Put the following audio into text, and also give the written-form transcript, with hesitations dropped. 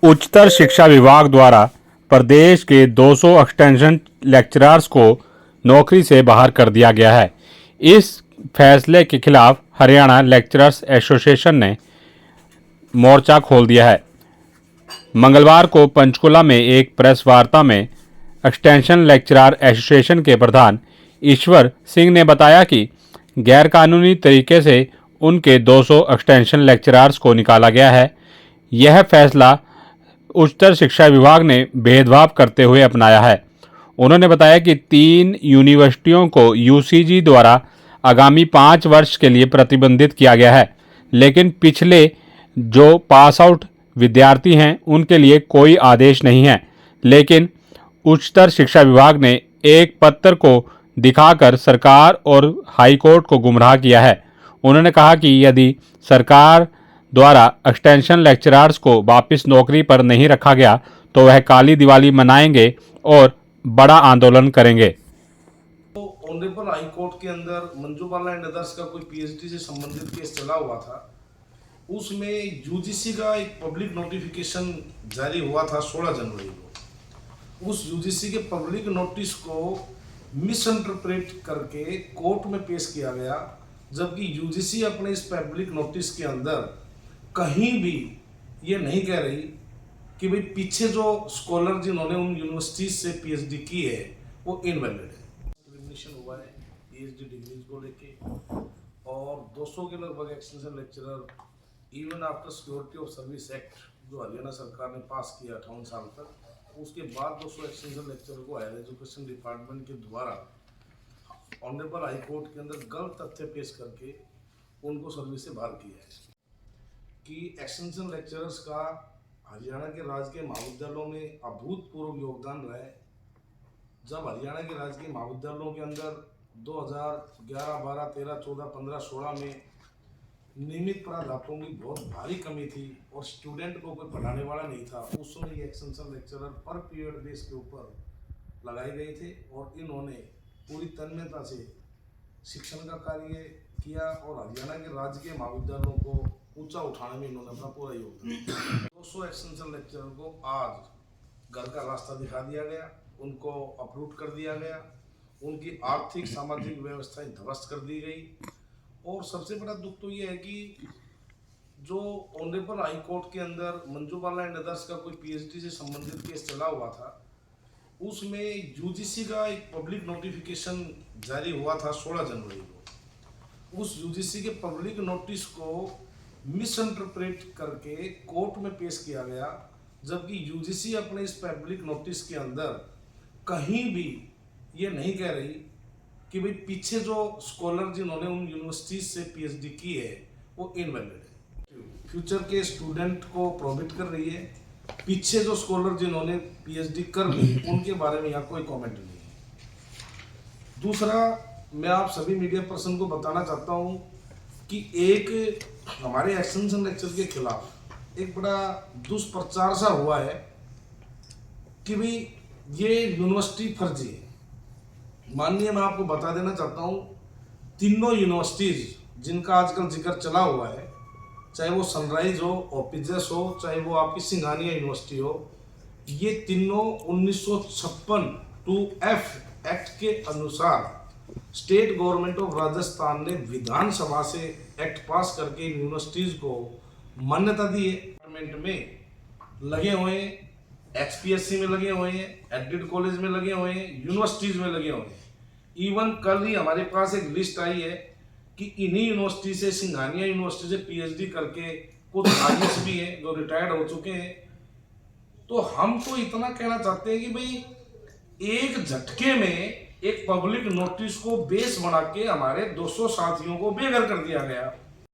उच्चतर शिक्षा विभाग द्वारा प्रदेश के 200 एक्सटेंशन लेक्चरर्स को नौकरी से बाहर कर दिया गया है। इस फैसले के खिलाफ हरियाणा लेक्चरर्स एसोसिएशन ने मोर्चा खोल दिया है। मंगलवार को पंचकुला में एक प्रेस वार्ता में एक्सटेंशन लेक्चरर एसोसिएशन के प्रधान ईश्वर सिंह ने बताया कि गैरकानूनी तरीके से उनके 200 एक्सटेंशन लेक्चरर्स को निकाला गया है। यह फैसला उच्चतर शिक्षा विभाग ने भेदभाव करते हुए अपनाया है। उन्होंने बताया कि 3 यूनिवर्सिटियों को यूसीजी द्वारा आगामी 5 वर्ष के लिए प्रतिबंधित किया गया है, लेकिन पिछले जो पास आउट विद्यार्थी हैं उनके लिए कोई आदेश नहीं है। लेकिन उच्चतर शिक्षा विभाग ने एक पत्र को दिखाकर सरकार और हाई कोर्ट को गुमराह किया है। उन्होंने कहा कि यदि सरकार द्वारा एक्सटेंशन लेक्चरर्स को वापस नौकरी पर नहीं रखा गया तो वह काली दिवाली मनाएंगे और बड़ा आंदोलन करेंगे। तो ऑनरेबल हाई कोर्ट के अंदर मंजू बाला एंड अदर्स का कोई पीएचडी से संबंधित केस चला हुआ था। उसमें यूजीसी का एक पब्लिक नोटिफिकेशन जारी हुआ था 16 जनवरी को। उस यूजीसी के पब्लिक नोटिस को मिस इंटरप्रेट करके कोर्ट में पेश किया गया, जबकि यूजीसी अपने इस पब्लिक नोटिस के अंदर कहीं भी ये नहीं कह रही कि भाई पीछे जो स्कॉलर जिन्होंने उन यूनिवर्सिटीज से पीएचडी की है वो इनवैलिड है। डिस्क्रिमिनेशन हुआ है पीएचडी डिग्रीज को लेके, और 200 के लगभग extension lecturer even after security of service act जो हरियाणा सरकार ने पास किया 58 साल तक, उसके बाद 200 एक्सटेंशन लेक्चरर को हायर एजुकेशन डिपार्टमेंट के द्वारा ऑनरेबल हाई कोर्ट के अंदर गलत तथ्य पेश करके उनको सर्विस से बाहर किया है कि एक्सटेंशन लेक्चरर्स का हरियाणा के राजकीय महाविद्यालयों में अभूतपूर्व योगदान रहा है। जब हरियाणा के राजकीय महाविद्यालयों के अंदर 2011, 12, 13, 14, 15, 16 में नियमित प्राध्यापकों की बहुत भारी कमी थी और स्टूडेंट को कोई पढ़ाने वाला नहीं था, उस समय ये एक्सटेंशन लेक्चरर पर पीरियड बेस के ऊपर लगाए गए थे और इन्होंने पूरी तन्मयता से शिक्षण का कार्य किया और हरियाणा के राजकीय महाविद्यालयों को ऊंचा उठाने में इन्होंने अपना पूरा योगदान दिया। 200 एक्सटेंशन लेक्चरर को आज घर का रास्ता दिखा दिया गया, उनको अपरूट कर दिया गया, उनकी आर्थिक सामाजिक व्यवस्थाएं ध्वस्त कर दी गई। और सबसे बड़ा दुख तो ये है कि जो ऑनरेबल हाई कोर्ट के अंदर मंजू बाला एंड अदर्स का कोई पीएचडी से संबंधित केस चला हुआ था, उसमें यूजीसी का एक पब्लिक नोटिफिकेशन जारी हुआ था 16 जनवरी को। उस यूजीसी के पब्लिक नोटिस को मिस इंटरप्रेट करके कोर्ट में पेश किया गया, जबकि यूजीसी अपने इस पब्लिक नोटिस के अंदर कहीं भी ये नहीं कह रही कि भाई पीछे जो स्कॉलर जिन्होंने उन यूनिवर्सिटीज से पीएचडी की है वो इनवैलिड है। फ्यूचर के स्टूडेंट को प्रोहिबिट कर रही है। पीछे जो स्कॉलर जिन्होंने पीएचडी कर ली उनके बारे में यहाँ कोई कमेंट नहीं है। दूसरा, मैं आप सभी मीडिया पर्सन को बताना चाहता हूँ कि एक हमारे एक्सटेंशन लेक्चर के खिलाफ एक बड़ा दुष्प्रचार सा हुआ है कि भाई ये यूनिवर्सिटी फर्जी है। माननीय, मैं आपको बता देना चाहता हूँ, तीनों यूनिवर्सिटीज जिनका आजकल जिक्र चला हुआ है, चाहे वो सनराइज हो, ओपीजेस हो, चाहे वो आपकी सिंघानिया यूनिवर्सिटी हो, ये तीनों 1956 2F एक्ट के अनुसार स्टेट गवर्नमेंट ऑफ राजस्थान ने विधानसभा से एक्ट पास करके यूनिवर्सिटीज को मान्यता दी है। डिपार्टमेंट में लगे हुए हैं, एक्सपीएससी में लगे हुए हैं, एडिड कॉलेज में लगे हुए हैं, यूनिवर्सिटीज में लगे हुए हैं। इवन कल ही हमारे पास एक लिस्ट आई है कि इन्हीं यूनिवर्सिटी से, सिंघानिया यूनिवर्सिटी से पीएचडी करके कुछ आईएएस भी हैं जो रिटायर्ड हो चुके हैं। तो हम तो इतना कहना चाहते हैं कि भाई एक झटके में एक पब्लिक नोटिस को बेस बना के हमारे 200 साथियों को बेघर कर दिया गया।